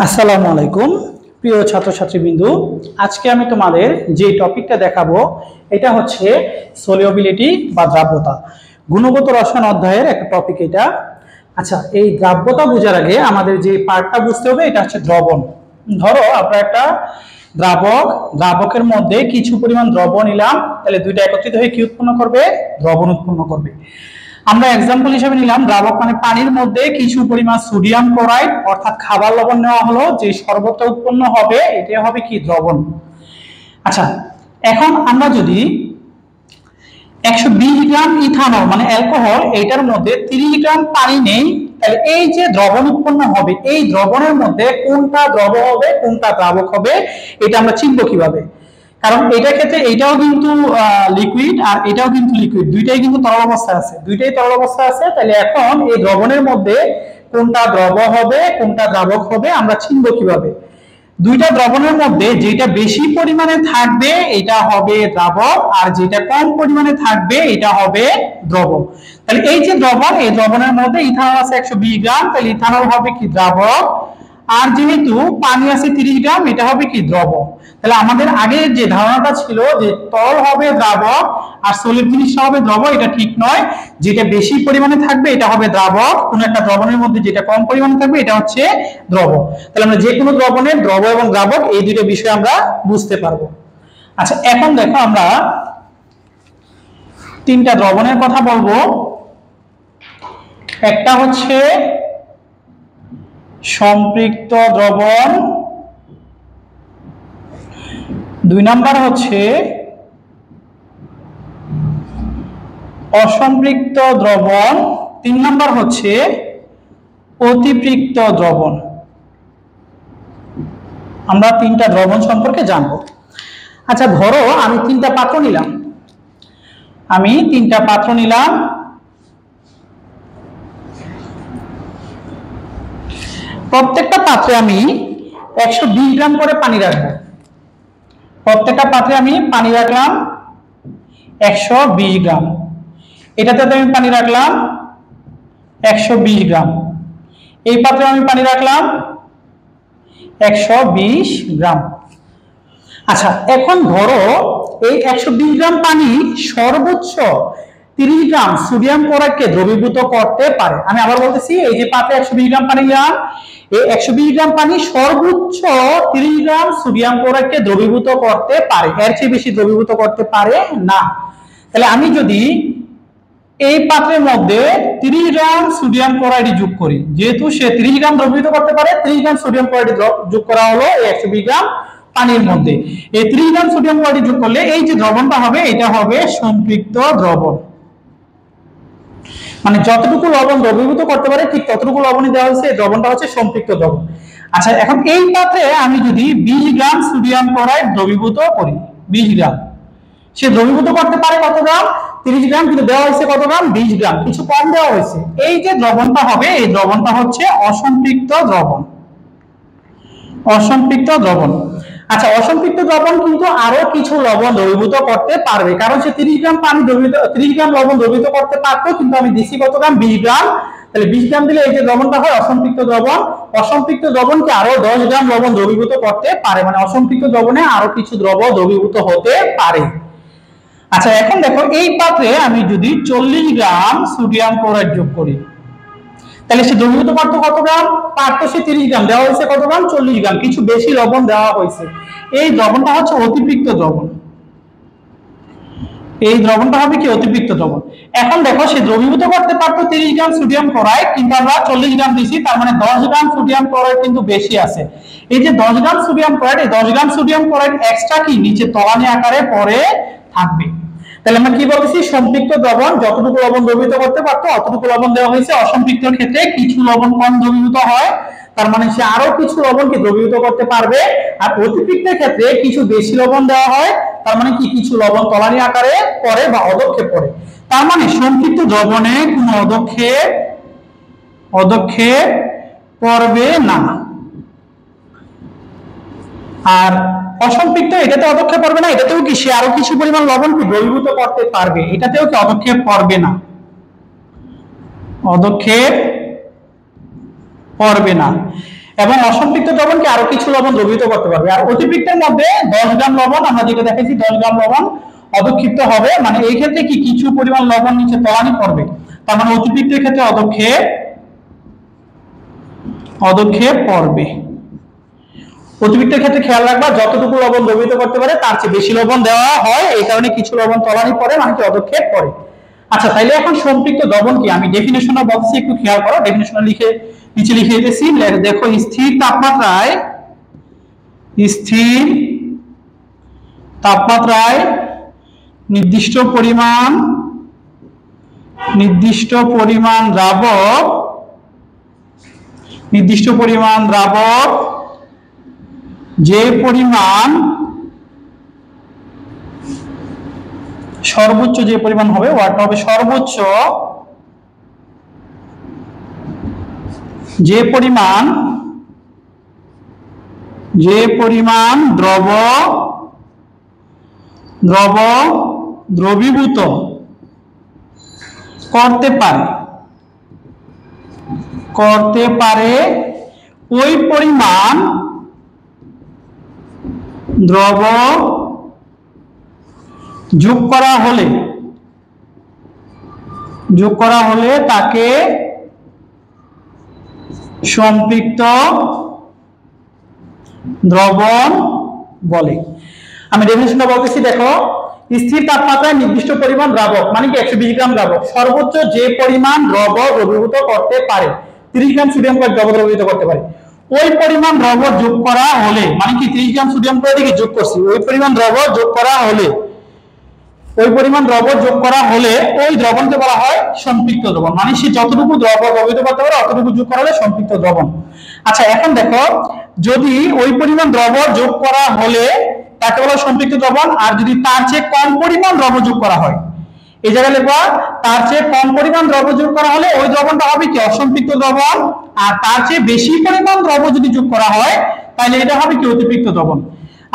আসসালামু আলাইকুম প্রিয় ছাত্রছাত্রীবৃন্দ, আজকে আমি তোমাদের যে টপিকটা দেখাবো এটা হচ্ছে সলিউবিলিটি বা দ্রাব্যতা। গুণগত রসায়ন অধ্যায়ের একটা টপিক এটা। আচ্ছা, এই দ্রাব্যতা বোঝার আগে আমাদের যে পার্টটা বুঝতে হবে এটা হচ্ছে দ্রবণ। ধরো আমরা একটা দ্রাবকের মধ্যে কিছু পরিমাণ দ্রবণ নিলাম, তাহলে দুইটা একত্রিত হয়ে কি উৎপন্ন করবে? দ্রবণ উৎপন্ন করবে। আমরা एग्जांपल হিসেবে নিলাম দ্রাবক মানে পানির মধ্যে কিছু পরিমাণ সোডিয়াম ক্লোরাইড অর্থাৎ খাবার লবণ নেওয়া হলো, যে শরবতটা উৎপন্ন হবে এটা হবে কি? দ্রবণ। আচ্ছা, এখন আমরা যদি 120 গ্রাম ইথানল মানে অ্যালকোহল এটার মধ্যে 30 গ্রাম পানি নেই, তাহলে এই যে দ্রবণ উৎপন্ন হবে এই দ্রবণের মধ্যে কোনটা দ্রব হবে কোনটা দ্রাবক হবে এটা আমরা চিনব কিভাবে? কারণ এটার ক্ষেত্রে এটাও কিন্তু লিকুইড আর এটাও কিন্তু লিকুইড, দুইটাই কিন্তু তরল অবস্থায় আছে, তাহলে এখন এই দ্রবণের মধ্যে কোনটা দ্রব হবে কোনটা দ্রাবক হবে আমরা চিনব কিভাবে? দুইটা দ্রবণের মধ্যে যেটা বেশি পরিমাণে থাকবে এটা হবে দ্রাবক, আর যেটা কম পরিমাণে থাকবে এটা হবে দ্রবক। তাহলে এই যে দ্রবণ, এই দ্রবণের মধ্যে ইথানল আছে 120 গ্রাম, তাহলে ইথানল হবে কি? দ্রাবক। আর যেহেতু পানি আছে 30 গ্রাম, এটা হবে কি? দ্রবক। তাহলে আমাদের আগে যে ধারণাটা ছিল যে তরল হবে দ্রাবক আর সলিড জিনিসটা হবে দ্রব, এটা ঠিক নয়। যেটা বেশি পরিমাণে থাকবে এটা হবে দ্রাবক, কোন একটা দ্রবণের মধ্যে যেটা কম পরিমাণে থাকবে এটা হচ্ছে দ্রবক। তাহলে আমরা যে কোনো দ্রবণের দ্রব এবং দ্রাবক এই দুটো বিষয় আমরা বুঝতে পারবো। আচ্ছা, এখন দেখো আমরা তিনটা দ্রবণের কথা বলবো। একটা হচ্ছে সম্পৃক্ত দ্রবণ, 2 নাম্বার হচ্ছে অসম্পৃক্ত দ্রবণ, 3 নাম্বার হচ্ছে অতিপৃক্ত দ্রবণ। আমরা তিনটা দ্রবণ সম্পর্কে জানবো। আচ্ছা, ধরো আমি তিনটা পাত্র নিলাম, প্রত্যেকটা পাত্রে আমি 120 গ্রাম করে পানি রাখবো। প্রত্যেকটা পাত্রে আমি পানি রাখলাম 120 গ্রাম, এটাতে আমি পানি রাখলাম 120 গ্রাম, এই পাত্রে আমি পানি রাখলাম 120 গ্রাম। আচ্ছা, এখন ধরো এই 120 গ্রাম পানি সর্বোচ্চ 30 গ্রাম সোডিয়াম ক্লোরাইডকে দ্রবীভূত করতে পারে। আমি আবার বলতেছি, এই যে পাত্রে 120 গ্রাম পানি নিলাম, এই 120 গ্রাম পানি সর্বোচ্চ 30 গ্রাম সোডিয়াম ক্লোরাইডকে দ্রবীভূত করতে পারে, এর চেয়ে বেশি দ্রবীভূত করতে পারে না। তাহলে আমি যদি এই পাত্রের মধ্যে 30 গ্রাম সোডিয়াম ক্লোরাইড যোগ করি, যেহেতু সে 30 গ্রাম দ্রবীভূত করতে পারে, 30 গ্রাম সোডিয়াম ক্লোরাইড যোগ করা হলো এই 120 গ্রাম পানির মধ্যে। এই 30 গ্রাম সোডিয়াম ক্লোরাইড যোগ করলে এই যে দ্রবণটা হবে এটা হবে সম্পৃক্ত দ্রবণ। মানে যতটুকু লবণ দ্রবীভূত করতে পারে ঠিক ততটুকু লবণই দেওয়া হয়েছে, এই দ্রবণটা হচ্ছে সম্পৃক্ত দ্রবণ। আচ্ছা, এখন এই পাত্রে আমি যদি 20 গ্রাম সোডিয়াম ক্লোরাইড দ্রবীভূত করি, 20 গ্রাম, সে দ্রবীভূত করতে পারে কত গ্রাম? 30 গ্রাম, কিন্তু দেওয়া হয়েছে কত গ্রাম? 20 গ্রাম, কিছু কম দেওয়া হয়েছে। এই যে দ্রবণটা হবে এই দ্রবণটা হচ্ছে অসম্পৃক্ত দ্রবণ। আচ্ছা, অসম্পৃক্ত দ্রবণ কিন্তু আরো কিছু লবণ দ্রবীভূত করতে পারবে, কারণ সে 30 গ্রাম লবণ দ্রবীভূত করতে পারতো, কিন্তু আমি দিছি কত গ্রাম? 20 গ্রাম। তাহলে 20 গ্রাম দিলে এই যে দ্রবণটা হয় অসম্পৃক্ত দ্রবণ। অসম্পৃক্ত দ্রবণকে আরো 10 গ্রাম লবণ দ্রবীভূত করতে পারে, মানে অসম্পৃক্ত দ্রবণে আরো কিছু দ্রব দ্রবীভূত হতে পারে। আচ্ছা, এখন দেখো এই পাত্রে আমি যদি 40 গ্রাম সোডিয়াম ক্লোরাইড যোগ করি, তাহলে সে দ্রবীভূত পারতো কত গ্রাম? পারতো সে 30 গ্রাম, দেওয়া হয়েছে কত গ্রাম? 40 গ্রাম, কিছু বেশি লবণ দেওয়া হয়েছে। এই দ্রবণটা হচ্ছে অতিপৃক্ত দ্রবণ। এই দ্রবণটা হবে কি? অতিপৃক্ত দ্রবণ। এখন দেখো সে দ্রবীভূত করতে পারতো 30 গ্রাম সোডিয়াম ক্লোরাইড, কিন্তু আমরা 40 গ্রাম দিছি, তার মানে 10 গ্রাম সোডিয়াম ক্লোরাইড কিন্তু বেশি আছে। এই যে 10 গ্রাম সোডিয়াম ক্লোরাইড, এই 10 গ্রাম সোডিয়াম ক্লোরাইড এক্সট্রা কি নিচে তলানি আকারে পরে থাকবে। তাহলে আমরা কি বলতেছি? সম্পৃক্ত দ্রবণ যতটুকু লবণ দ্রবীভূত করতে পারতো অতটুকু লবণ দেওয়া হয়েছে। অসম্পৃক্তর ক্ষেত্রে কিছু লবণ কম দ্রবীভূত হয়, তার মানে সে আরো কিছু লবণকে দ্রবীভূত করতে পারবে। আর অতিপৃক্তের ক্ষেত্রে কিছু বেশি লবণ দেওয়া হয়, তার মানে কি কিছু লবণ তলানি আকারে পড়ে বা অদক্ষেপ পড়ে। তার মানে সম্পৃক্ত দ্রবণে কোনো অদক্ষেপ পড়বে না। আর অসম্পৃক্ত এটাতে অদক্ষেপ পড়বে না, এটাতেও কি সে আরো কিছু পরিমাণ লবণকে দ্রবীভূত করতে পারবে, এটাতেও কি অদক্ষেপ পড়বে না। পড়বে না। এবং অসম্পৃক্ত দ্রবণকে আরো কিছু লবণ দ্রবীভূত করতে পারবে। আর অতিপৃক্তের মধ্যে 10 গ্রাম লবণ, আমরা যেটা দেখেছি 10 গ্রাম লবণ অধক্ষিপ্ত হবে, মানে এই ক্ষেত্রে কি কিছু পরিমাণ লবণ নিচে তলানি পড়বে, তার মানে অতিপৃক্তের ক্ষেত্রে অধক্ষেপ পড়বে। অতিপৃক্তের ক্ষেত্রে খেয়াল রাখবা যতটুকু লবণ দ্রবীভূত করতে পারে তার চেয়ে বেশি লবণ দেওয়া হয়, এই কারণে কিছু লবণ তলানি পড়ে, মানে কি অধক্ষেপ পড়ে। আচ্ছা, তাইলে এখন সম্পৃক্ত দ্রবণ কি, আমি ডেফিনেশনে বলছি, একটু খেয়াল করো, ডেফিনেশনে নিচে লিখে দিয়েছি, দেখো স্থির তাপমাত্রায় নির্দিষ্ট পরিমাণ দ্রাবক যে পরিমাণ সর্বোচ্চ যে পরিমাণ হবে, ওয়াটটা হবে সর্বোচ্চ যে পরিমাণ দ্রবীভূত করতে পারে ওই পরিমাণ দ্রব যোগ করা হলে তাকে সম্পৃক্ত দ্রবণ বলে। আমি ডেফিনিশনটা বলতেছি, দেখো স্থির তাপমাত্রায় নির্দিষ্ট পরিমাণ দ্রাবক, মানে কি 120 গ্রাম দ্রাবক সর্বোচ্চ যে পরিমাণ দ্রব দ্রবীভূত করতে পারে, 30 গ্রাম সোডিয়াম ক্লোরাইড দ্রব দ্রবীভূত করতে পারে, ওই পরিমাণ দ্রব যোগ করা হলে, মানে কি 30 গ্রাম সোডিয়াম ক্লোরাইড যোগ করছি, ওই পরিমাণ দ্রব যোগ করা হলে ওই দ্রবণকে বলা হয় সম্পৃক্ত দ্রবণ, মানে সে যতটুকু দ্রব দ্রবীভূত করতে পারে অতটুকু যোগ করা হলে সম্পৃক্ত দ্রবণ। আচ্ছা, এখন দেখো যদি ওই পরিমাণ দ্রব যোগ করা হলে তাকে বলা হয় সম্পৃক্ত দ্রবণ, আর যদি তার চেয়ে কম পরিমাণ দ্রব যোগ করা হয়, এই জায়গায় লিখবা তার চেয়ে কম পরিমাণ দ্রব যোগ করা হলে ওই দ্রবণটা হবে কি অসম্পৃক্ত দ্রবণ, আর তার চেয়ে বেশি পরিমাণ দ্রব যদি যোগ করা হয় তাহলে এটা হবে কি অতিপৃক্ত দ্রবণ।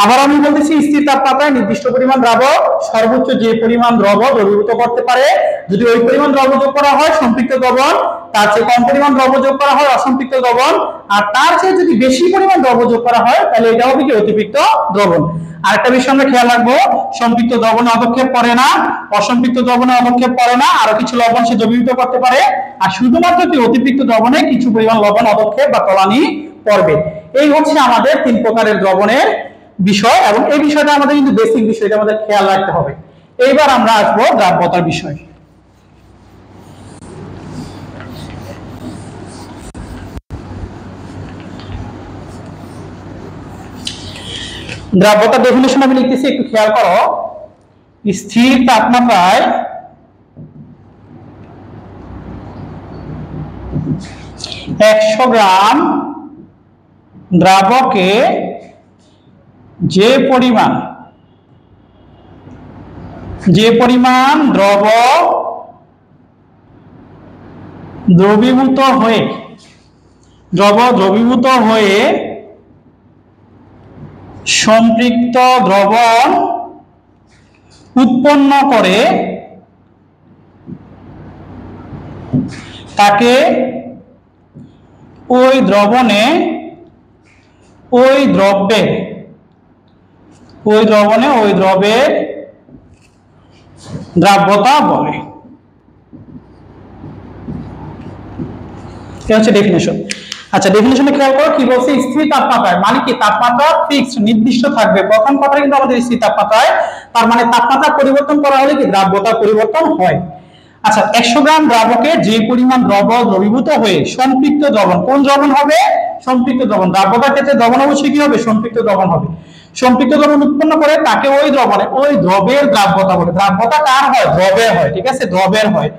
আবার আমি বলতেছি স্থির তাপমাত্রায় নির্দিষ্ট পরিমাণ দ্রাবক সর্বোচ্চ যে পরিমাণ দ্রব দ্রবীভূত করতে পারে, যদি ওই পরিমাণ দ্রব যোগ করা হয় সম্পৃক্ত দ্রবণ, তার চেয়ে কম পরিমাণ দ্রব যোগ করা হয় অসম্পৃক্ত দ্রবণ, আর তার চেয়ে যদি বেশি পরিমাণ দ্রব যোগ করা হয় তাহলে এটা হবে কি অতিপৃক্ত দ্রবণ। আরেকটা বিষয় আমরা খেয়াল রাখবো, সম্পৃক্ত দ্রবণে অধক্ষেপ পড়ে না, অসম্পৃক্ত দ্রবণে অধক্ষেপ পড়ে না, আরো কিছু লবণ সে দ্রবীভূত করতে পারে, আর শুধুমাত্র কি অতিপৃক্ত দ্রবণে কিছু পরিমাণ লবণ অধক্ষেপ বা তলানি পড়বে। এই হচ্ছে আমাদের 3 প্রকারের দ্রবণের বিষয়, এবং এই বিষয়টা আমাদের কিন্তু বেসিক বিষয়, এটা আমাদের খেয়াল রাখতে হবে। এইবার আমরা আসবো দ্রাব্যতার বিষয়। দ্রাব্যতার ডেফিনিশন আমি লিখতেছি, একটু খেয়াল করো। স্থির তাপমাত্রায় 100 গ্রাম দ্রাবকে যে পরিমাণ দ্রব দ্রবীভূত হয়ে সম্পৃক্ত দ্রবণ উৎপন্ন করে তাকে ওই দ্রবের দ্রাব্যতা বলে। এটা হচ্ছে ডেফিনিশন। আচ্ছা, ডেফিনিশনে খেয়াল করো কি বলছে, স্থির তাপমাত্রায়, মানে কি তাপমাত্রা ফিক্সড নির্দিষ্ট থাকবে, প্রথম কথা কিন্তু আমাদের স্থির তাপমাত্রায়, তার মানে তাপমাত্রা পরিবর্তন করা হলে কি দ্রাব্যতা পরিবর্তন হয়। আচ্ছা, 100 গ্রাম দ্রাবকে যে পরিমাণ দ্রব দ্রবীভূত হয়ে সম্পৃক্ত দ্রবণ, কোন দ্রবণ হবে? সম্পৃক্ত দ্রবণ। দ্রাব্যতার ক্ষেত্রে দ্রবণ অবশ্যই কি হবে? সম্পৃক্ত দ্রবণ হবে। সম্পৃক্ত দ্রবণ উৎপন্ন করে তাকে ওই দ্রবের দ্রাব্যতা বলে। দ্রাব্যতা কার হয়? দ্রবের হয়, ঠিক আছে, দ্রবের হয়।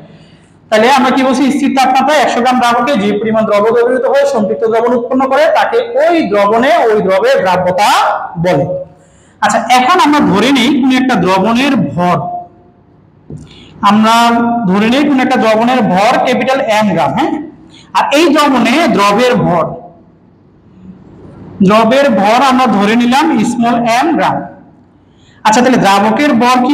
তাহলে আমরা কি বলছি, স্থির তাপমাত্রায় 100 গ্রাম দ্রাবকে যে পরিমাণ দ্রব দ্রবীভূত হয়ে সম্পৃক্ত দ্রবণ উৎপন্ন করে তাকে ওই দ্রবের দ্রাব্যতা বলে। আচ্ছা, এখন আমরা ধরে নিই কোন একটা দ্রবণের ভর, ক্যাপিটাল M গ্রাম, হ্যাঁ, আর এই দ্রবের ভর আমরা ধরে নিলাম স্মল m গ্রাম। আচ্ছা, তাহলে দ্রাবকের ভর কি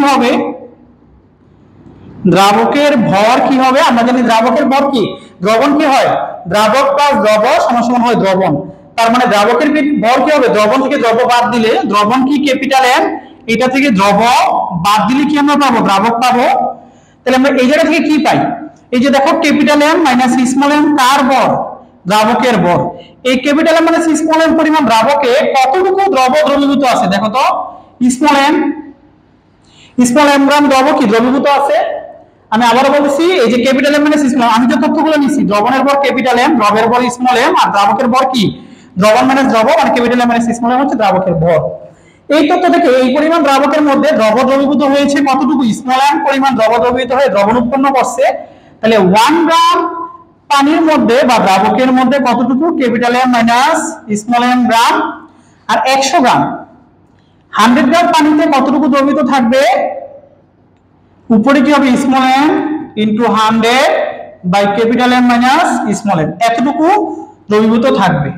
হবে? আমরা জানি দ্রাবকের ভর কি, দ্রবণ কি হয়, দ্রাবক প্লাস দ্রব সমান সমান হয় দ্রবণ। তার মানে দ্রাবকের ভর কি হবে, দ্রবণ থেকে দ্রব বাদ দিলে, দ্রবণ কি ক্যাপিটাল এম, এটা থেকে দ্রব বাদ দিলে কি আমরা পাবো, দ্রাবক পাবো। তাহলে আমরা এই জায়গা থেকে কি পাই, এই যে দেখো capital M minus small M কার ভর, দ্রাবকের ভর। এই capital M minus small M পরিমাণ দ্রাবকে কতটুকু দ্রব দ্রবীভূত আছে, দেখো তো স্মল এম গ্রাম দ্রব কি দ্রবীভূত আছে। আমি আবারও বলছি, এই যে ক্যাপিটাল এম মাইনাস স্মল, আমি যে তথ্যগুলো নিছি, দ্রবণের ভর ক্যাপিটাল এম, দ্রবের ভর স্মল এম, আর দ্রাবকের ভর কি দ্রবণ মাইনাস দ্রব, মানে capital M minus small M হচ্ছে দ্রাবকের ভর। এই তথ্য থেকে এই পরিমাণ দ্রাবকের মধ্যে দ্রব দ্রবীভূত হয়েছে কতটুকু, স্মল এম পরিমাণ দ্রব দ্রবীভূত হয়ে দ্রবণ উৎপন্ন করছে। তাহলে 1 গ্রাম পানির মধ্যে বা দ্রাবকের মধ্যে কতটুকু, capital M minus small M gram. আর 100 গ্রাম 100 গ্রাম পানিতে কতটুকু দ্রবীভূত থাকবে, উপরে কি হবে small M into 100 by capital M minus small M, এতটুকু দ্রবীভূত থাকবে।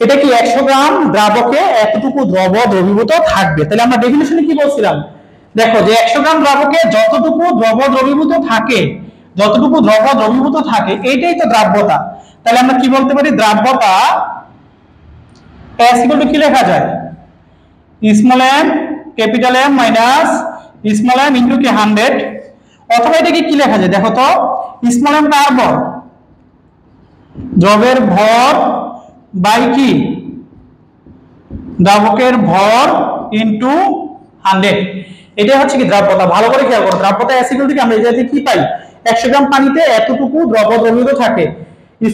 এটা কি 100 গ্রাম দ্রাবকে এতটুকু দ্রব দ্রবীভূত থাকবে। তাহলে আমরা ডেফিনিশনে কি বলছিলাম, দেখো যে 100 গ্রাম দ্রাবকে যতটুকু দ্রব দ্রবীভূত থাকে, যতটুকু দ্রব দ্রবীভূত থাকে এটাই তো দ্রাব্যতা। তাহলে আমরা কি বলতে পারি, দ্রাব্যতা S ইকুয়াল টু কি লেখা যায়, small M capital M minus small M into কি 100, অথবা এটাকে কি লেখা যায় দেখো তো, স্মল এম কার ভর, দ্রবের ভর বাই কি দ্রাবকের ভর ইনটু 100, এটা হচ্ছে কি দ্রাব্যতা। ভালো করে খেয়াল করো, দ্রাব্যতা S ইকুয়াল টু কি, আমরা এই জায়গাতে কি পাই, 100 গ্রাম পানিতে এতটুকু দ্রব দ্রবীভূত থাকে,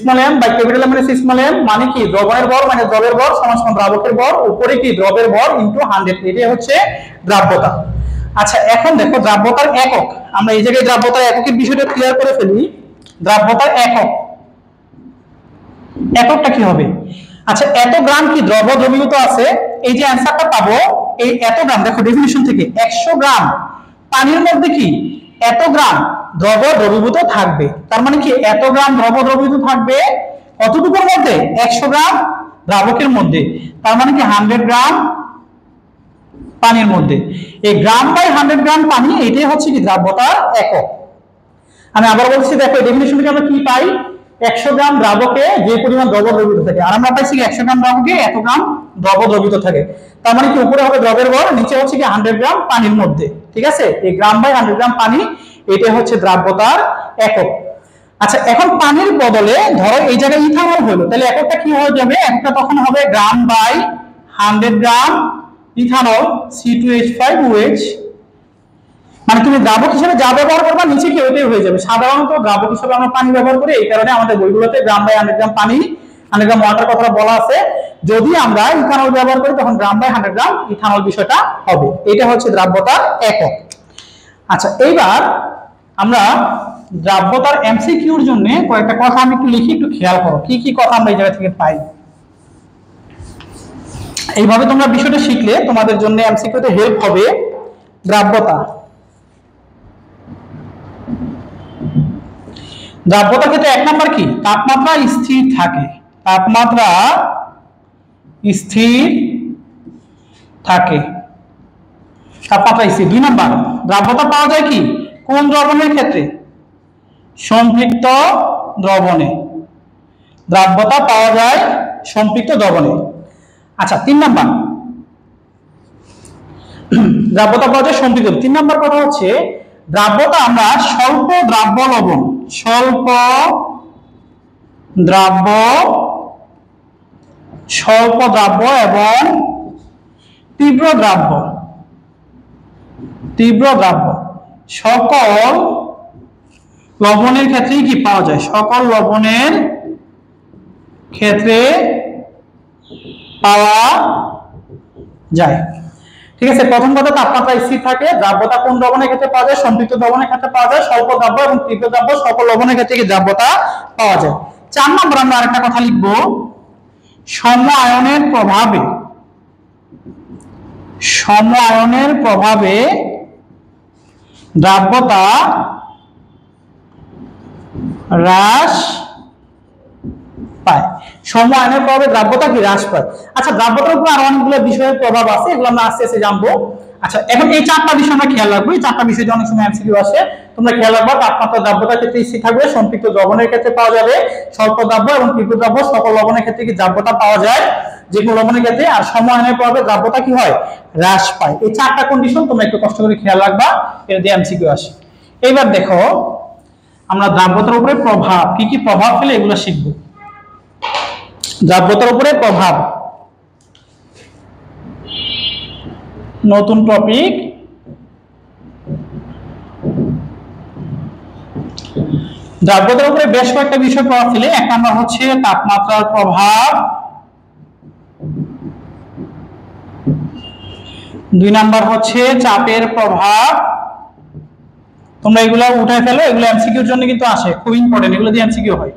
small M by capital M minus small M, মানে কি দ্রবণের ভর মানে দ্রবের ভর সমান দ্রাবকের ভর, উপরে কি দ্রবের ভর ইনটু 100, এটাই হচ্ছে দ্রাব্যতা। আচ্ছা এখন দেখো দ্রাব্যতার একক, আমরা এই জায়গায় দ্রাব্যতার এককের বিষয়টা ক্লিয়ার করে ফেলি। দ্রাব্যতার এককটা কি হবে, আচ্ছা এত গ্রাম কি দ্রব দ্রবীভূত আছে, এই যে অ্যানসারটা পাবো, এই এত গ্রাম দেখো ডেফিনিশন থেকে 100 গ্রাম পানির মধ্যে কি এত গ্রাম দ্রব দ্রবীভূত থাকবে। তার মানে কি এত গ্রাম দ্রব দ্রবীভূত থাকবে কতটুকুর মধ্যে, 100 গ্রাম দ্রাবকের মধ্যে, তার মানে কি 100 গ্রাম পানির মধ্যে। এই গ্রাম বাই 100 গ্রাম পানি, এটাই হচ্ছে কি দ্রাব্যতার একক। আমি আবার বলছি, দেখো ডেফিনিশন থেকে আমরা কি পাই, 100 গ্রাম দ্রাবকে যে পরিমাণ দ্রব দ্রবীভূত থাকে, আর আমরা পাইছি 100 গ্রাম দ্রাবকে এত গ্রাম দ্রব দ্রবীভূত থাকে। তার মানে কি উপরে হবে দ্রবের ভর, নিচে হচ্ছে কি 100 গ্রাম পানির মধ্যে, ঠিক আছে। এই গ্রাম বাই 100 গ্রাম পানি, এটা হচ্ছে দ্রাব্যতার একক। আচ্ছা এখন পানির বদলে ধরো এই জায়গায় ইথানল হলো, তাহলে এককটা কি হয়ে যাবে, এককটা তখন হবে গ্রাম বাই 100 গ্রাম ইথানল C2H5OH, মানে তুমি দ্রাবক হিসেবে যা ব্যবহার করবা নিচে কি ওইটাই হয়ে যাবে। সাধারণত দ্রাবক হিসেবে আমরা পানি ব্যবহার করি, এই কারণে আমাদের বইগুলোতে গ্রাম বাই 100 গ্রাম পানি 100 গ্রাম ওয়াটার কথা বলা আছে। যদি আমরা ইথানল ব্যবহার করি তখন গ্রাম বাই 100 গ্রাম ইথানল বিষয়টা হবে। এটা হচ্ছে দ্রাব্যতার একক। আচ্ছা এইবার আমরা দ্রাব্যতার এমসিকিউর জন্য কয়েকটা কথা আমি একটু লিখি, একটু খেয়াল করো কি কি কথা আমরা এই জায়গা থেকে পাই। এইভাবে তোমরা বিষয়টা শিখলে তোমাদের জন্য এমসিকিউতে হেল্প হবে। দ্রাব্যতা, দ্রাব্যতার ক্ষেত্রে 1 নাম্বার কি, তাপমাত্রা স্থির থাকে, তাপমাত্রা স্থির থাকে, তাপমাত্রা স্থির। 2 নাম্বার, দ্রাব্যতা পাওয়া যায় কি কোন দ্রবণের ক্ষেত্রে, সম্পৃক্ত দ্রবণে, দ্রাব্যতা পাওয়া যায় সম্পৃক্ত দ্রবণে। আচ্ছা 3 নাম্বার, দ্রাব্যতা পাওয়া যায় সম্পৃক্ত। 3 নাম্বার কথা হচ্ছে দ্রাব্যতা আমরা স্বল্প দ্রাব্য লবণ, স্বল্প দ্রাব্য এবং তীব্র দ্রাব্য সকল লবণের ক্ষেত্রে কি পাওয়া যায়, সকল লবণের ক্ষেত্রে পাওয়া যায়, ঠিক আছে। প্রথম কথা তাপমাত্রা স্থির থাকে, দ্রাব্যতা কোন দ্রবণের ক্ষেত্রে পাওয়া যায়, সম্পৃক্ত দ্রবণের ক্ষেত্রে পাওয়া যায়, স্বল্প দ্রাব্য এবং তীব্র দ্রাব্য সকল লবণের ক্ষেত্রে কি দ্রাব্যতা পাওয়া যায়। 4 নম্বর আমরা আরেকটা কথা লিখব, সম আয়নের প্রভাবে দ্রাব্যতা হ্রাস পায়, সম আয়নের প্রভাবে দ্রাব্যতা কি হ্রাস পায়। আচ্ছা দ্রাব্যতার উপর আরো অনেকগুলো বিষয়ের প্রভাব আছে, এগুলো আমরা আস্তে আস্তে জানবো। আচ্ছা, এখন এই চারটা বিষয় আমরা খেয়াল রাখবো। এই চারটা বিষয় অনেক সময় এমসিকিউ আসে, তোমরা খেয়াল রাখবা। তাপমাত্রা দ্রাব্যতার ক্ষেত্রে স্থির থাকবে, সম্পৃক্ত দ্রবণের ক্ষেত্রে পাওয়া যাবে স্বল্প দ্রাব্য এবং তীব্র দ্রাব্য। সকল লবণের ক্ষেত্রে কি দ্রাব্যতা পাওয়া যায়, যে কোনো লবণের ক্ষেত্রে। আর সময়ানের প্রভাবে দ্রাব্যতা কি হয়, হ্রাস পায়। এই চারটা কন্ডিশন তোমরা একটু কষ্ট করে খেয়াল রাখবা, এটা দিয়ে এমসিকিউ আসে। এইবার দেখো, আমরা দ্রাব্যতার উপরে প্রভাব, কি কি প্রভাব ফেলে এগুলো শিখবো। দ্রাব্যতার উপরে প্রভাব, নতুন টপিক। দ্রাব্যতার উপরে বেশ কয়েকটা বিষয় প্রভাব ফেলে। এক নম্বর হচ্ছে তাপমাত্রার প্রভাব, দুই নাম্বার হচ্ছে চাপের প্রভাব। তোমরা এগুলো উঠায় ফেলো, এগুলো এমসিকিউর জন্য কিন্তু আসে, খুব ইম্পর্টেন্ট, এগুলো দিয়ে এমসিকিউ হয়।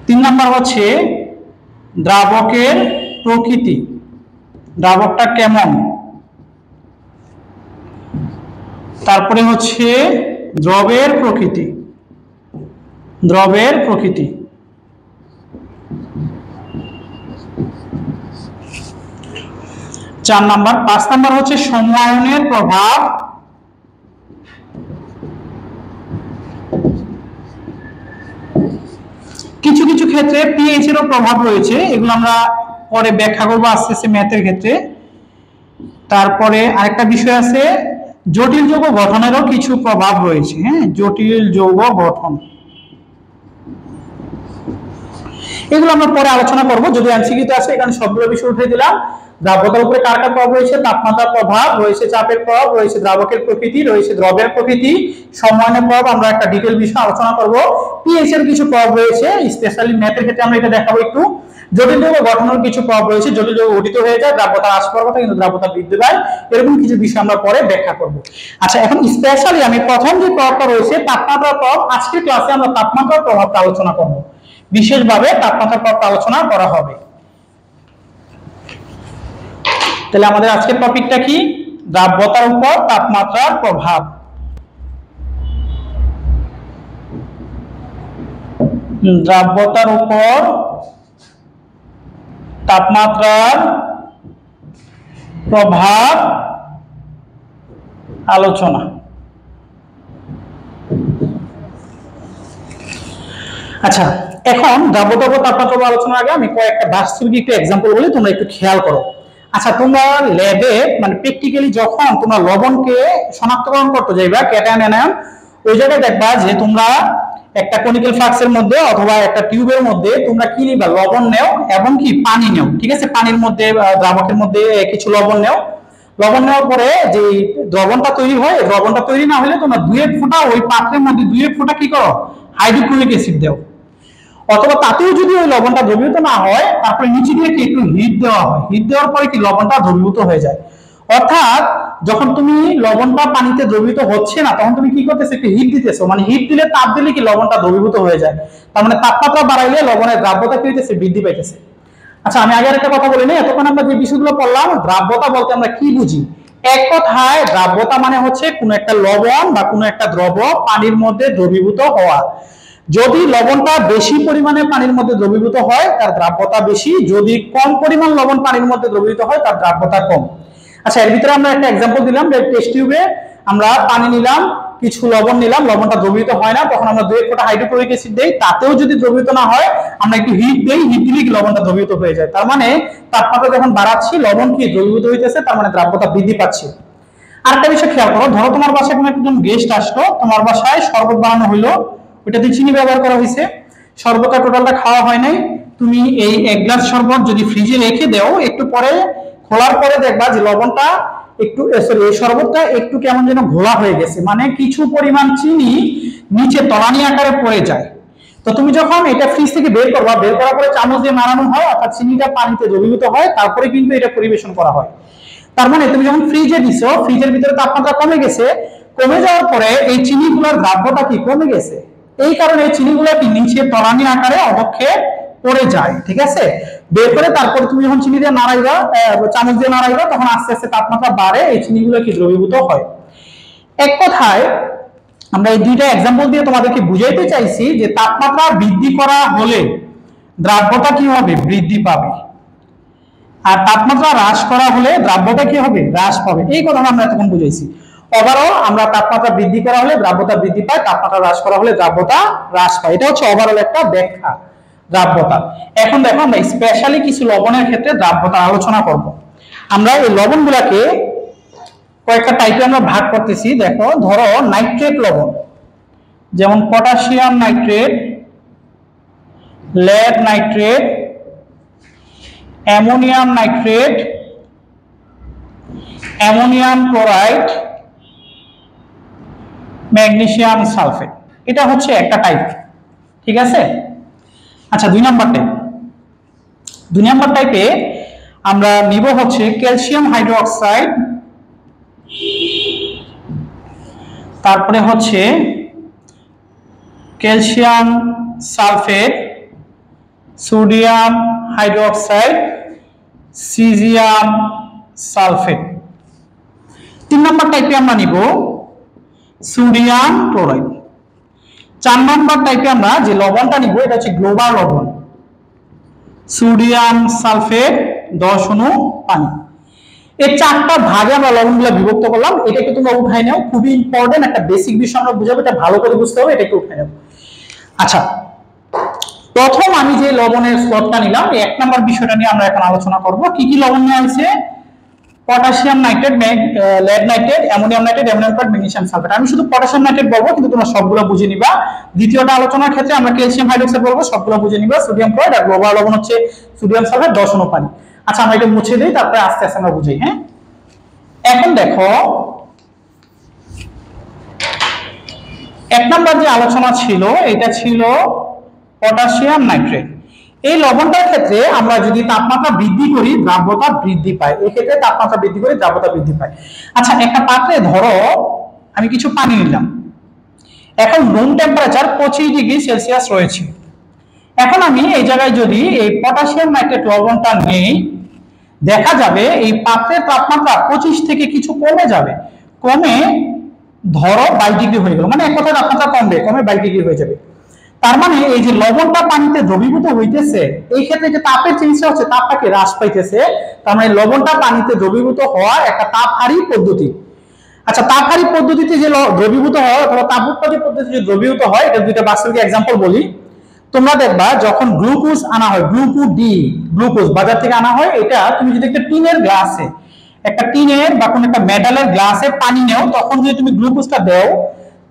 তিন নাম্বার হচ্ছে দ্রাবকের প্রকৃতি, দ্রাবকটা কেমন। তারপরে হচ্ছে দ্রবের প্রকৃতি, দ্রবের প্রকৃতি। চার নাম্বার, পাঁচ নাম্বার হচ্ছে সময়ায়নের প্রভাব। কিছু কিছু ক্ষেত্রে পিএইচ এরও প্রভাব রয়েছে, এগুলো আমরা পরে ব্যাখ্যা করবো আস্তে আস্তে ম্যাথের ক্ষেত্রে। তারপরে আরেকটা বিষয় আছে, জটিল যৌগ গঠনেরও কিছু প্রভাব রয়েছে। হ্যাঁ, জটিল যৌগ গঠন, এগুলো আমরা পরে আলোচনা করব। যদি এমসিকিউতে আছে, এখানে সবগুলো বিষয় উঠে দিলাম। দ্রাব্যতার উপরে কার কার প্রভাব রয়েছে, তাপমাত্রার প্রভাব রয়েছে, চাপের প্রভাব রয়েছে, দ্রাবকের প্রকৃতি রয়েছে, দ্রবের প্রকৃতি, সময়ায়নের প্রভাব আমরা একটা ডিটেইল বিষয় আলোচনা করব। পিএইচ এর কিছু প্রভাব রয়েছে, স্পেশালি ম্যাথের ক্ষেত্রে আমরা এটা দেখাবো একটু। জটিল যৌগ গঠনের কিছু প্রভাব রয়েছে, জটিল যৌগ গঠিত হয়ে যায়, দ্রাব্যতা হ্রাস পাওয়ার কথা কিন্তু দ্রাব্যতা বৃদ্ধি পায়, এরকম কিছু বিষয় আমরা পরে ব্যাখ্যা করব। আচ্ছা, এখন স্পেশালি আমি প্রথম যে প্রভাবটা রয়েছে তাপমাত্রার প্রভাব, আজকের ক্লাসে আমরা তাপমাত্রার প্রভাবটা আলোচনা করব, বিশেষভাবে তাপমাত্রার প্রভাব আলোচনা করা হবে। তাহলে আমাদের আজকের টপিকটা কি, দ্রাব্যতার উপর তাপমাত্রার প্রভাব। দ্রাব্যতার উপর তাপমাত্রার প্রভাব আলোচনা। আচ্ছা, এখন দ্রাব্যতার উপর তাপমাত্রা আলোচনার আগে আমি কয়েকটা বাস্তবিক একটু এক্সাম্পল বলি, তোমরা একটু খেয়াল করো। আচ্ছা, তোমরা ল্যাবে মানে প্র্যাকটিক্যালি যখন তোমরা লবণকে শনাক্তকরণ করতে যাইবা, ক্যাটায়ন অ্যানায়ন, ওই জায়গায় দেখবা যে তোমরা একটা কনিক্যাল ফ্লাক্সের মধ্যে অথবা একটা টিউবের মধ্যে তোমরা কি নিবা, লবণ নেও এবং কি পানি নেও। ঠিক আছে, পানির মধ্যে দ্রাবকের মধ্যে কিছু লবণ নেও। লবণ নেওয়ার পরে যে দ্রবণটা তৈরি হয়, দ্রবণটা তৈরি না হলে তোমরা 2 ফোঁটা ওই পাত্রের মধ্যে 2 ফোঁটা কি করো, হাইড্রোক্লোরিক অ্যাসিড দাও। অথবা তাতেও যদি ওই লবণটা দ্রবীভূত না হয়, তারপরে নিচে দিয়ে কি একটু হিট দেওয়া হয়, হিট দেওয়ার পরে কি লবণটা দ্রবীভূত হয়ে যায়। অর্থাৎ যখন তুমি লবণটা পানিতে দ্রবীভূত হচ্ছে না, তখন তুমি কি করতেছো, একটু হিট দিতেছো, মানে হিট দিলে, তাপ দিলে কি লবণটা দ্রবীভূত হয়ে যায়। তার মানে তাপমাত্রা বাড়াইলে লবণের দ্রাব্যতা কি হইতেছে, বৃদ্ধি পাইতেছে। আচ্ছা, আমি আগে একটা কথা বলি না, এতক্ষণ আমরা যে বিষয়গুলো পড়লাম, দ্রাব্যতা বলতে আমরা কি বুঝি। এক কথায় দ্রাব্যতা মানে হচ্ছে কোনো একটা লবণ বা কোনো একটা দ্রব পানির মধ্যে দ্রবীভূত হওয়া। যদি লবণটা বেশি পরিমাণে পানির মধ্যে দ্রবীভূত হয়, তার দ্রাব্যতা বেশি। যদি কম পরিমাণ লবণ পানির মধ্যে দ্রবীভূত হয়, তার দ্রাব্যতা কম। আচ্ছা, এর ভিতরে আমরা একটা এক্সাম্পল দিলাম যে টেস্ট টিউবে আমরা পানি নিলাম, কিছু লবণ নিলাম, লবণটা দ্রবীভূত হয় না, তখন আমরা 2 ফোঁটা হাইড্রোক্লোরিক অ্যাসিড দেই। তাতেও যদি দ্রবীভূত না হয়, আমরা একটু হিট দেই, হিট দিলে কি লবণটা দ্রবীভূত হয়ে যায়। তার মানে তাপমাত্রা যখন বাড়াচ্ছি, লবণ কি দ্রবীভূত হইতেছে, তার মানে দ্রাব্যতা বৃদ্ধি পাচ্ছে। আরেকটা বিষয় খেয়াল করো, ধরো তোমার বাসায় কোনো একজন গেস্ট আসলো, তোমার বাসায় শরবত বানানো হইলো, ওইটাতে চিনি ব্যবহার করা হয়েছে, শরবতটা টোটালটা খাওয়া হয় নাই। তুমি এই 1 গ্লাস শরবত যদি ফ্রিজে রেখে দাও, একটু পরে খোলার পরে দেখবা যে লবণটা একটু সরি এই শরবতটা একটু কেমন যেন ঘোলা হয়ে গেছে, মানে কিছু পরিমাণ চিনি নিচে তলানি আকারে পড়ে যায়। তো তুমি যখন এটা ফ্রিজ থেকে বের করবা, বের করার পরে চামচ দিয়ে নাড়ানো হয়, অর্থাৎ চিনিটা পানিতে দ্রবীভূত হয়, তারপরে কিন্তু এটা পরিবেশন করা হয়। তার মানে তুমি যখন ফ্রিজে দিছো, ফ্রিজের ভিতরে তাপমাত্রা কমে গেছে, কমে যাওয়ার পরে এই চিনিগুলোর দ্রাব্যতা কি কমে গেছে। এই কারণে এই চিনিগুলো কি নিচে তলানি আকারে অবক্ষেপ পড়ে যায়। ঠিক আছে, বের করে তারপরে তুমি যখন চিনি দিয়ে নাড়াইবা, চামচ দিয়ে নাড়াইবা, তখন আস্তে আস্তে তাপমাত্রা বাড়ে, এই চিনিগুলো কি দ্রবীভূত হয়। এক কথায় আমরা এই দুইটা এক্সাম্পল দিয়ে তোমাদেরকে বুঝাইতে চাইছি যে তাপমাত্রা বৃদ্ধি করা হলে দ্রাব্যতা কি হবে, বৃদ্ধি পাবে। আর তাপমাত্রা হ্রাস করা হলে দ্রাব্যতা কি হবে, হ্রাস পাবে। এই কথা আমরা এতক্ষণ বুঝাইছি। ওভারঅল আমরা তাপমাত্রা বৃদ্ধি করা হলে দ্রাব্যতা বৃদ্ধি পায়, তাপমাত্রা হ্রাস করা হলে দ্রাব্যতা হ্রাস পায়। এটা হচ্ছে ওভারঅল একটা ব্যাখ্যা দ্রাব্যতা। এখন দেখো আমরা স্পেশালি কিছু লবণের ক্ষেত্রে দ্রাব্যতা আলোচনা করব। আমরা এই লবণগুলোকে কয়েকটা টাইপে আমরা ভাগ করতেছি। দেখো, ধরো নাইট্রেট লবণ, যেমন potassium nitrate, lead nitrate, ammonium nitrate, ammonium chloride, magnesium sulphate. এটা হচ্ছে একটা টাইপ, ঠিক আছে। আচ্ছা, 2 নাম্বার টাইপ। 2 নাম্বার টাইপে আমরা নিব হচ্ছে ক্যালসিয়াম হাইড্রোক্সাইড, তারপরে হচ্ছে calcium sulphate, sodium hydroxide, caesium sulphate. 3 নম্বর টাইপে আমরা নিব সোডিয়াম ক্লোরাইড। 4 নম্বর টাইপে আমরা যে লবণটা নিব এটা হচ্ছে গ্লোবাল লবণ, সোডিয়াম সালফেট 10 অণু পানি। এই 4টা ভাগে আমরা লবণগুলো বিভক্ত করলাম। এটা একটু তোমরা উঠাই নাও, খুবই ইম্পর্টেন্ট একটা বেসিক বিষয় আমরা বুঝাবো, এটা ভালো করে বুঝতে হবে, এটা একটু উঠাই নাও। আচ্ছা, প্রথম আমি যে লবণের স্তরটা নিলাম, 1 নম্বর বিষয়টা নিয়ে আমরা এখন আলোচনা করব। কি কি লবণ নেওয়া হয়েছে? Potassium nitrate, lead nitrate, ammonium nitrate, ammonium chloride, magnesium sulphate. আমি শুধু পটাশিয়াম নাইট্রেট বলবো, কিন্তু তোমরা সবগুলো বুঝে নিবা। দ্বিতীয়টা আলোচনার ক্ষেত্রে আমরা ক্যালসিয়াম হাইড্রোক্সাইড বলবো, সবগুলো বুঝে নিবা। সোডিয়াম ক্লোরাইড আর গ্লোবাল লবণ হচ্ছে সোডিয়াম সালফেট 10 অণু পানি। আচ্ছা, আমরা এটা মুছে দেই, তারপরে আস্তে আস্তে আমরা বুঝাই। হ্যাঁ, এখন দেখো, 1 নম্বর যে আলোচনা ছিল এটা ছিল পটাশিয়াম নাইট্রেট। এই লবণটার ক্ষেত্রে আমরা যদি তাপমাত্রা বৃদ্ধি করি দ্রাব্যতা বৃদ্ধি পায়। এই ক্ষেত্রে তাপমাত্রা বৃদ্ধি করে দ্রাব্যতা বৃদ্ধি পায়। আচ্ছা, একটা পাত্রে ধরো আমি কিছু পানি নিলাম। এখন রুম টেম্পারেচার 25°C রয়েছে। এখন আমি এই জায়গায় যদি এই পটাশিয়াম নাইট্রেট লবণটা নেই, দেখা যাবে এই পাত্রের তাপমাত্রা 25 থেকে কিছু কমে যাবে, কমে ধরো 22° হয়ে গেল। মানে এক কথায় তাপমাত্রা কমবে, কমে 22° হয়ে যাবে। তার মানে এই যে লবণটা পানিতে দ্রবীভূত হইতেছে, এই ক্ষেত্রে যে তাপের চেঞ্জ হচ্ছে, তাপটাকে হ্রাস পাইতেছে। তার মানে লবণটা পানিতে দ্রবীভূত হওয়া একটা তাপহারী পদ্ধতি। আচ্ছা, তাপহারী পদ্ধতিতে যে দ্রবীভূত হয় অথবা তাপ উৎপাদী পদ্ধতিতে যে দ্রবীভূত হয়, এটা দুইটা বাস্তবিক এক্সাম্পল বলি। তোমরা দেখবা যখন গ্লুকোজ আনা হয়, গ্লুকোজ বাজার থেকে আনা হয়, এটা তুমি যদি একটা টিনের গ্লাসে, একটা টিনের বা কোন একটা মেটালের গ্লাসে পানি নেও, তখন যদি তুমি গ্লুকোজটা দাও,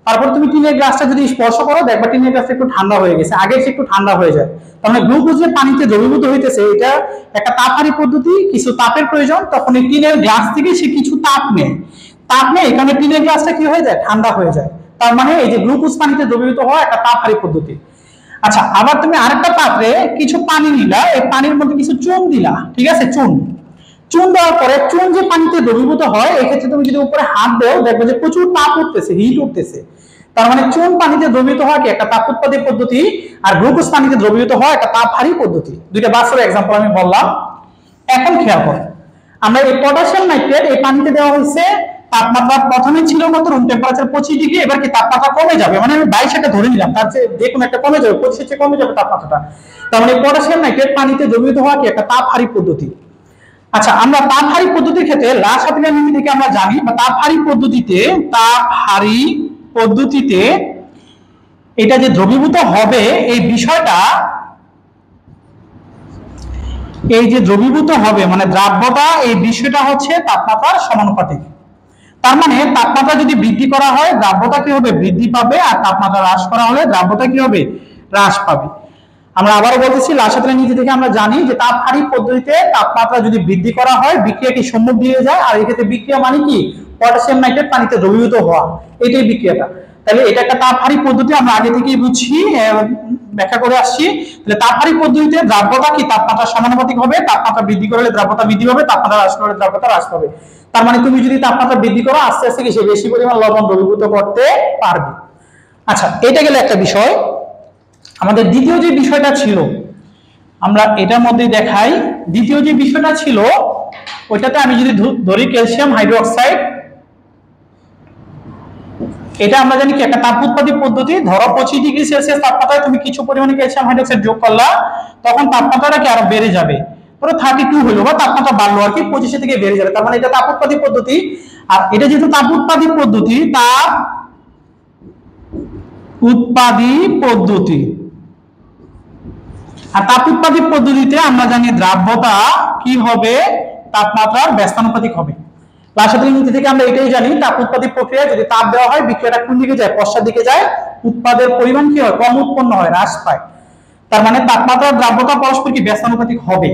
তারপর তুমি টিনের গ্লাসটা যদি স্পর্শ করো, দেখবা টিনের গ্লাসটা একটু ঠান্ডা হয়ে গেছে, আগে সে একটু ঠান্ডা হয়ে যায়। তার মানে গ্লুকোজ যে পানিতে দ্রবীভূত হইতেছে, এটা একটা তাপহারী পদ্ধতি, কিছু তাপের প্রয়োজন। তখন এই টিনের গ্লাস থেকে সে কিছু তাপ নেয়, এখানে টিনের গ্লাসটা কি হয়ে যায়, ঠান্ডা হয়ে যায়। তার মানে এই যে গ্লুকোজ পানিতে দ্রবীভূত হওয়া একটা তাপহারী পদ্ধতি। আচ্ছা, আবার তুমি আরেকটা পাত্রে কিছু পানি নিলা, এই পানির মধ্যে কিছু চুন দিলা, ঠিক আছে, চুন দেওয়ার পরে চুন যে পানিতে দ্রবীভূত হয়, এক্ষেত্রে তুমি যদি উপরে হাত দাও, দেখবে যে প্রচুর তাপ উঠতেছে, হিট উঠতেছে। তার মানে চুন পানিতে দ্রবীভূত হওয়া কি একটা তাপ উৎপাদী পদ্ধতি, আর গ্লুকোজ পানিতে দ্রবীভূত হওয়া একটা তাপহারী পদ্ধতি। দুইটা বাস্তব এক্সাম্পল আমি বললাম। এখন খেয়াল করো, আমরা এই পটাশিয়াম নাইট্রেট এই পানিতে দেওয়া হয়েছে, তাপমাত্রা প্রথমে ছিল কত, রুম টেম্পারেচার 25°, এবার কি তাপমাত্রা কমে যাবে, মানে আমি 22 ধরে নিলাম, তার চেয়ে যে কোনো একটা কমে যাবে, 25 চেয়ে কমে যাবে তাপমাত্রাটা। তার মানে পটাশিয়াম নাইট্রেট পানিতে দ্রবীভূত হওয়া কি একটা তাপহারী পদ্ধতি। আচ্ছা, আমরা তাপহারী পদ্ধতির ক্ষেত্রে লাসাপিলা নীতি থেকে আমরা জানি, বা তাপহারী পদ্ধতিতে এটা যে দ্রবীভূত হবে, এই বিষয়টা, এই যে দ্রবীভূত হবে মানে দ্রাব্যতা, এই বিষয়টা হচ্ছে তাপমাত্রার সমানুপাতিক। তার মানে তাপমাত্রা যদি বৃদ্ধি করা হয়, দ্রাব্যতা কি হবে, বৃদ্ধি পাবে, আর তাপমাত্রা হ্রাস করা হলে দ্রাব্যতা কি হবে, হ্রাস পাবে। আমরা আবারও বলতেছি, লাসাপিলা নীতি থেকে আমরা জানি যে তাপহারী পদ্ধতিতে তাপমাত্রা যদি বৃদ্ধি করা হয়, বিক্রিয়া কি সম্মুখ দিয়ে যায়, আর এক্ষেত্রে বিক্রিয়া মানে কি, পটাশিয়াম নাইট্রেট পানিতে দ্রবীভূত হওয়া, এটাই বিক্রিয়াটা। তাহলে এটা একটা তাপহারী পদ্ধতি, আমরা আগে থেকেই বুঝছি, ব্যাখ্যা করে আসছি। তাহলে তাপহারী পদ্ধতিতে দ্রাব্যতা কি তাপমাত্রার সমানুপাতিক হবে, তাপমাত্রা বৃদ্ধি করলে দ্রাব্যতা বৃদ্ধি পাবে, তাপমাত্রা হ্রাস করলে দ্রাব্যতা হ্রাস পাবে। তার মানে তুমি যদি তাপমাত্রা বৃদ্ধি করো, আস্তে আস্তে কি সে বেশি পরিমাণ লবণ দ্রবীভূত করতে পারবে। আচ্ছা, এটা গেল একটা বিষয়। আমাদের দ্বিতীয় যে বিষয়টা ছিল, আমরা এটার মধ্যে দেখাই। দ্বিতীয় যে বিষয়টা ছিল, ওইটাতে আমি যদি ধরি ক্যালসিয়াম হাইড্রোক্সাইড, এটা আমরা জানি কি একটা তাপ উৎপাদী পদ্ধতি। ধরো 25°C তাপমাত্রায় তুমি কিছু পরিমাণে ক্যালসিয়াম হাইড্রোক্সাইড যোগ করলা, তখন তাপমাত্রাটা কি আরো বেড়ে যাবে। ধরো 32 হলো বা তাপমাত্রা বাড়লো আর কি, 25 থেকে বেড়ে যাবে, তার মানে এটা তাপ উৎপাদী পদ্ধতি। আর এটা যেহেতু তাপ উৎপাদী পদ্ধতি, তাপ উৎপাদী পদ্ধতি, আর তাপ উৎপাদী পদ্ধতিতে আমরা জানি দ্রাব্যতা কি হবে, তাপমাত্রার ব্যস্তানুপাতিক হবে। রাসায়নিক নীতি থেকে আমরা এটাই জানি, তাপ উৎপাদী প্রক্রিয়া যদি তাপ দেওয়া হয়, বিক্রিয়াটা কোন দিকে যায়, পশ্চাৎ দিকে যায়, উৎপাদের পরিমাণ কি হয়, কম উৎপন্ন হয়, হ্রাস পায়। তার মানে তাপমাত্রা দ্রাব্যতা পরস্পর কি ব্যস্তানুপাতিক হবে।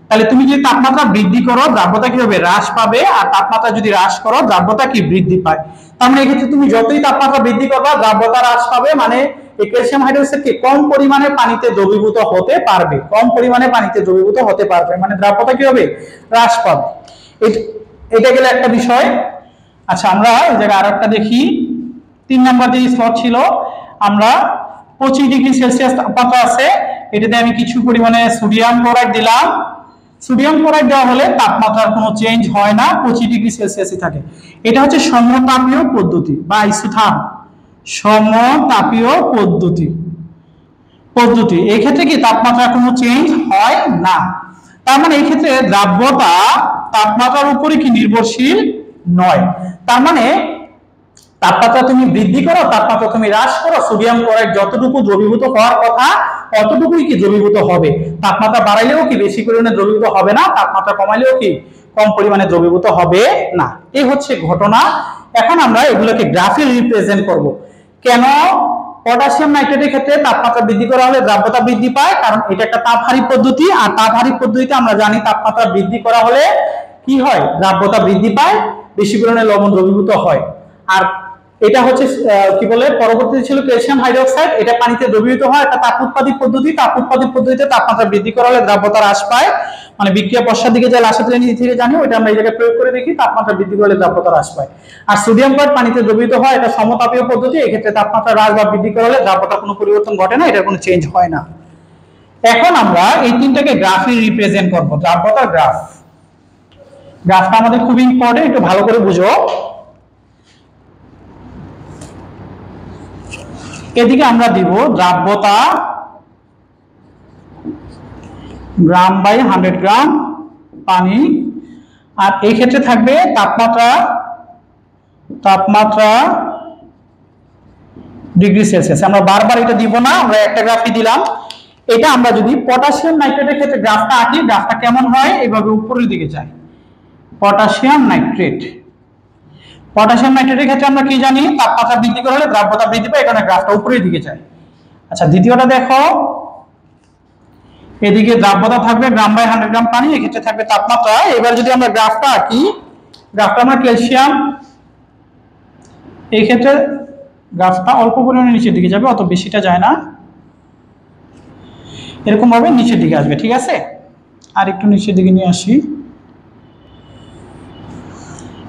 তাহলে তুমি যদি তাপমাত্রা বৃদ্ধি করো, দ্রাব্যতা কি হবে, হ্রাস পাবে, আর তাপমাত্রা যদি হ্রাস করো, দ্রাব্যতা কি বৃদ্ধি পায়। তার মানে এক্ষেত্রে তুমি যতই তাপমাত্রা বৃদ্ধি করবা, দ্রাব্যতা হ্রাস পাবে, মানে এই ক্যালসিয়াম হাইড্রোক্সাইড কি কম পরিমাণে পানিতে দ্রবীভূত হতে পারবে, কম পরিমাণে পানিতে দ্রবীভূত হতে পারবে, মানে দ্রাব্যতা কি হবে, হ্রাস পাবে। এটা গেলে একটা বিষয়। আচ্ছা, আমরা এই জায়গায় আরো একটা দেখি, 3 নম্বর যে স্লট ছিল, আমরা 25 ডিগ্রি সেলসিয়াস তাপমাত্রা আছে, এটাতে আমি কিছু পরিমাণে সোডিয়াম ক্লোরাইড দিলাম। সোডিয়াম ক্লোরাইড দেওয়া হলে তাপমাত্রার কোনো চেঞ্জ হয় না, 25 ডিগ্রি সেলসিয়াসই থাকে। এটা হচ্ছে সমতাপীয় পদ্ধতি বা আইসোথার্ম, সমতাপীয় পদ্ধতি। এই ক্ষেত্রে কি তাপমাত্রার কোনো চেঞ্জ হয় না। তার মানে এই ক্ষেত্রে দ্রাব্যতা তাপমাত্রার উপরে কি নির্ভরশীল নয়। তার মানে তাপমাত্রা তুমি বৃদ্ধি করো, তাপমাত্রা তুমি হ্রাস করো, সোডিয়াম ক্লোরাইড যতটুকু দ্রবীভূত হওয়ার কথা ততটুকুই কি দ্রবীভূত হবে। তাপমাত্রা বাড়াইলেও কি বেশি পরিমাণে দ্রবীভূত হবে না, তাপমাত্রা কমাইলেও কি কম পরিমাণে দ্রবীভূত হবে না। এই হচ্ছে ঘটনা। এখন আমরা এগুলোকে গ্রাফে রিপ্রেজেন্ট করব। কেন পটাশিয়াম নাইট্রেটের ক্ষেত্রে তাপমাত্রা বৃদ্ধি করা হলে দ্রাব্যতা বৃদ্ধি পায়, কারণ এটা একটা তাপহারী পদ্ধতি, আর তাপহারী পদ্ধতিতে আমরা জানি তাপমাত্রা বৃদ্ধি করা হলে কি হয়, দ্রাব্যতা বৃদ্ধি পায়, বেশি পরিমাণে লবণ দ্রবীভূত হয়। আর এটা হচ্ছে কি বলে, পরবর্তীতে ছিল ক্যালসিয়াম হাইড্রোক্সাইড, এটা পানিতে দ্রবীভূত হয়, একটা তাপ উৎপাদী পদ্ধতি। তাপ উৎপাদী পদ্ধতিতে তাপমাত্রা বৃদ্ধি করা হলে দ্রাব্যতা হ্রাস পায়, মানে বিক্রিয়া পশ্চাৎ দিকে যায়, রাসায়নিক নীতি থেকে জানি, ওইটা আমরা এই জায়গায় প্রয়োগ করে দেখি, তাপমাত্রা বৃদ্ধি করলে দ্রাব্যতা হ্রাস পায়। আর সোডিয়াম ক্লোরাইড পানিতে দ্রবীভূত হয়, এটা সমতাপীয় পদ্ধতি, এই ক্ষেত্রে তাপমাত্রা হ্রাস বা বৃদ্ধি করা হলে দ্রাব্যতা কোনো পরিবর্তন ঘটে না, এটার কোনো চেঞ্জ হয় না। এখন আমরা এই তিনটাকে গ্রাফে রিপ্রেজেন্ট করব, দ্রাব্যতার গ্রাফটা আমাদের খুব ইম্পর্টেন্ট, একটু ভালো করে বুঝো। এদিকে আমরা দিব দ্রাব্যতা গ্রাম বাই 100 গ্রাম পানি, আর এই ক্ষেত্রে থাকবে তাপমাত্রা ডিগ্রি সেলসিয়াস। আমরা বারবার এটা দিব না, আমরা একটা গ্রাফই দিলাম। এটা আমরা যদি পটাশিয়াম নাইট্রেটের ক্ষেত্রে গ্রাফটা আঁকি, গ্রাফটা কেমন হয়, এইভাবে উপরের দিকে যায়। পটাশিয়াম নাইট্রেটের ক্ষেত্রে আমরা কি জানি, তাপমাত্রা বৃদ্ধি করা হলে দ্রাব্যতা বৃদ্ধি পায়, এখানে গ্রাফটা উপরের দিকে যায়। আচ্ছা, দ্বিতীয়টা দেখো, এদিকে দ্রাব্যতা থাকবে গ্রাম বাই 100 গ্রাম পানি, এক্ষেত্রে থাকবে তাপমাত্রা। এবার যদি আমরা গ্রাফটা আঁকি, গ্রাফটা আমরা ক্যালসিয়াম, এই ক্ষেত্রে গ্রাফটা অল্প পরিমাণে নিচের দিকে যাবে, অত বেশিটা যায় না, এরকম ভাবে নিচের দিকে আসবে, ঠিক আছে। আর একটু নিচের দিকে নিয়ে আসি,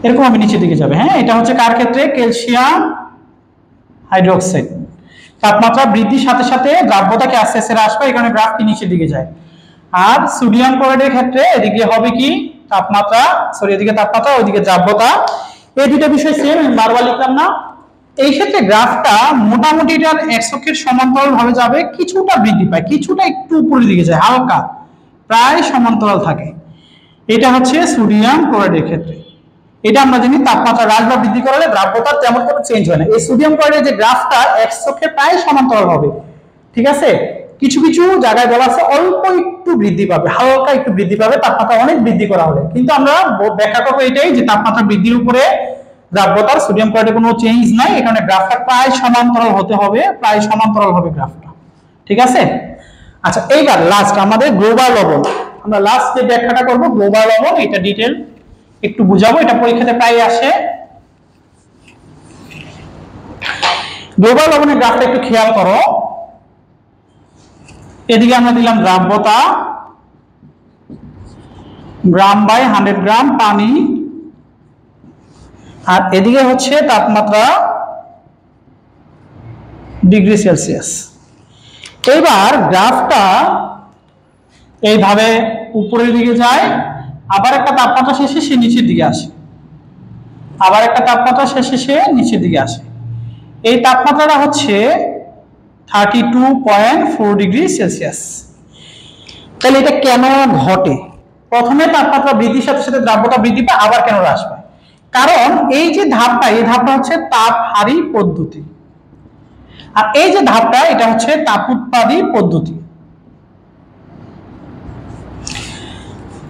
এরকম ভাবে নিচের দিকে যাবে। হ্যাঁ, এটা হচ্ছে কার ক্ষেত্রে, ক্যালসিয়াম হাইড্রোক্সাইড। তাপমাত্রা বৃদ্ধির সাথে সাথে দ্রাব্যতাকে আস্তে আস্তে হ্রাস পায়, এখানে গ্রাফটি নিচের দিকে যায়। আর সোডিয়াম ক্লোরাইডের ক্ষেত্রে এদিকে হবে কি তাপমাত্রা, এদিকে তাপমাত্রা, ওইদিকে দ্রাব্যতা। এই দুটো বিষয় সেম, বারবার লিখলাম না। এই ক্ষেত্রে গ্রাফটা মোটামুটি এটার এক অক্ষের সমান্তরাল ভাবে যাবে, কিছুটা বৃদ্ধি পায়, কিছুটা একটু উপরের দিকে যায়, হালকা, প্রায় সমান্তরাল থাকে। এটা হচ্ছে সোডিয়াম ক্লোরাইডের ক্ষেত্রে। এটা আমরা জানি তাপমাত্রা হ্রাস বা বৃদ্ধি করা হলে দ্রাব্যতার তেমন কোনো চেঞ্জ হয় না। এই সোডিয়াম ক্লোরাইডের যে গ্রাফটা এক অক্ষে প্রায় সমান্তরাল হবে, ঠিক আছে। কিছু কিছু জায়গায় বলা আছে অল্প একটু বৃদ্ধি পাবে, হালকা একটু বৃদ্ধি পাবে, তাপমাত্রা অনেক বৃদ্ধি করা হলে। কিন্তু আমরা ব্যাখ্যা করবো এটাই যে তাপমাত্রা বৃদ্ধির উপরে দ্রাব্যতার সোডিয়াম ক্লোরাইডে কোনো চেঞ্জ নাই, এখানে গ্রাফটা প্রায় সমান্তরাল হতে হবে, প্রায় সমান্তরাল হবে গ্রাফটা, ঠিক আছে। আচ্ছা, এইবার লাস্ট আমাদের গ্লোবাল লবণ, আমরা লাস্ট যে ব্যাখ্যাটা করব গ্লোবাল লবণ, এটা ডিটেল একটু বুঝাবো, এটা পরীক্ষাতে প্রায় আসে। গ্লোবাল লবণের গ্রাফটা একটু খেয়াল করো, এদিকে আমরা দিলাম দ্রাব্যতা গ্রাম বাই 100 গ্রাম পানি, আর এদিকে হচ্ছে তাপমাত্রা ডিগ্রি সেলসিয়াস। এবার গ্রাফটা এইভাবে উপরের দিকে যায়, আবার একটা তাপমাত্রা শেষে সে নিচের দিকে আসে, আবার একটা তাপমাত্রা শেষে সে নিচের দিকে আসে। এই তাপমাত্রাটা হচ্ছে 32.4 ডিগ্রি সেলসিয়াস। তাহলে এটা কেন ঘটে, প্রথমে তাপমাত্রা বৃদ্ধির সাথে সাথে দ্রাব্যতা বৃদ্ধি পায়, আবার কেন হ্রাস পায়? কারণ এই যে ধাপটা, এই ধাপটা হচ্ছে তাপ হারি পদ্ধতি, আর এই যে ধাপটা এটা হচ্ছে তাপোৎপাদী পদ্ধতি।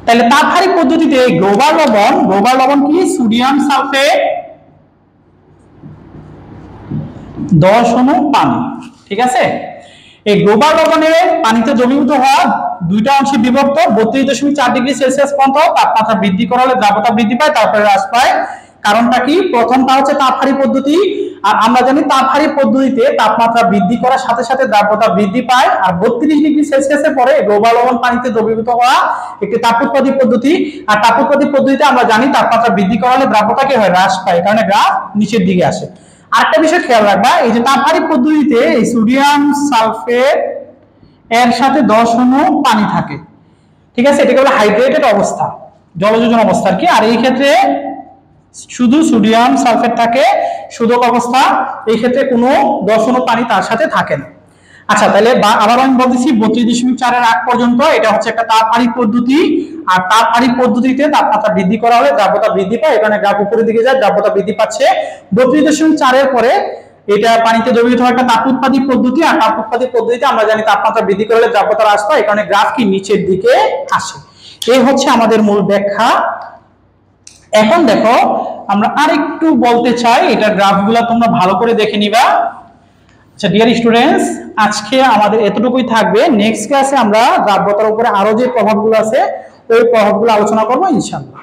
তাহলে তাপহারী পদ্ধতিতে গ্লোবাল লবণ কি সোডিয়াম সালফেট 10 অণু পানি, ঠিক আছে। এই গ্লোবাল লবণের পানিতে দ্রবীভূত হওয়া দুইটা অংশে বিভক্ত 32.4 ডিগ্রি সেলসিয়াস পর্যন্ত তাপমাত্রা বৃদ্ধি করা হলে দ্রাব্যতা বৃদ্ধি পায়, তারপরে হ্রাস পায়। কারণটা কি? প্রথমটা হচ্ছে তাপহারী পদ্ধতি, আর আমরা জানি তাপহারী পদ্ধতিতে তাপমাত্রা বৃদ্ধি করার সাথে সাথে দ্রাব্যতা বৃদ্ধি পায়। আর 32 ডিগ্রি সেলসিয়াসের পরে গ্লোবাল লবণ পানিতে দ্রবীভূত হওয়া একটি তাপোৎপাদী পদ্ধতি। আর তাপোৎপাদী পদ্ধতিতে আমরা জানি তাপমাত্রা বৃদ্ধি করা হলে দ্রাব্যতা কি হয়? হ্রাস পায়, কারণে গ্রাফ নিচের দিকে আসে। আরেকটা বিষয় খেয়াল রাখবা, এই যে তাপহারী পদ্ধতিতে এই সোডিয়াম সালফেট এর সাথে 10 অণু পানি থাকে, ঠিক আছে, এটাকে বলে হাইড্রেটেড অবস্থা, জলযোজন অবস্থা আর কি। আর এই ক্ষেত্রে শুধু সোডিয়াম সালফেট থাকে শোধক অবস্থা, এই ক্ষেত্রে কোনো 10 অণু পানি তার সাথে থাকে না। আচ্ছা, তাহলে আবার আমি বলতেছি 32.4 এর আগ পর্যন্ত এটা হচ্ছে একটা তাপহারী পদ্ধতি, আর তাপহারী পদ্ধতিতে তাপমাত্রা বৃদ্ধি করা হলে দ্রাব্যতা বৃদ্ধি পায়, এখানে গ্রাফ উপরের দিকে যায়, দ্রাব্যতা বৃদ্ধি পাচ্ছে। 32.4 এর পরে এটা পানিতে দ্রবীভূত হওয়া একটা তাপোৎপাদী পদ্ধতি, আর তাপোৎপাদী পদ্ধতিতে আমরা জানি তাপমাত্রা বৃদ্ধি করলে দ্রাব্যতা হ্রাস পায়, এখানে গ্রাফ কি নিচের দিকে আসে। এই হচ্ছে আমাদের মূল ব্যাখ্যা। এখন দেখো আমরা আরেকটু বলতে চাই, এটা গ্রাফগুলো তোমরা ভালো করে দেখে নিবা। আচ্ছা ডিয়ার স্টুডেন্টস, আজকে আমাদের এতটুকুই থাকবে। নেক্সট ক্লাসে আমরা দ্রাব্যতার উপরে আরো যে প্রভাবগুলো আছে ওই প্রভাবগুলো আলোচনা করবো ইনশাআল্লাহ।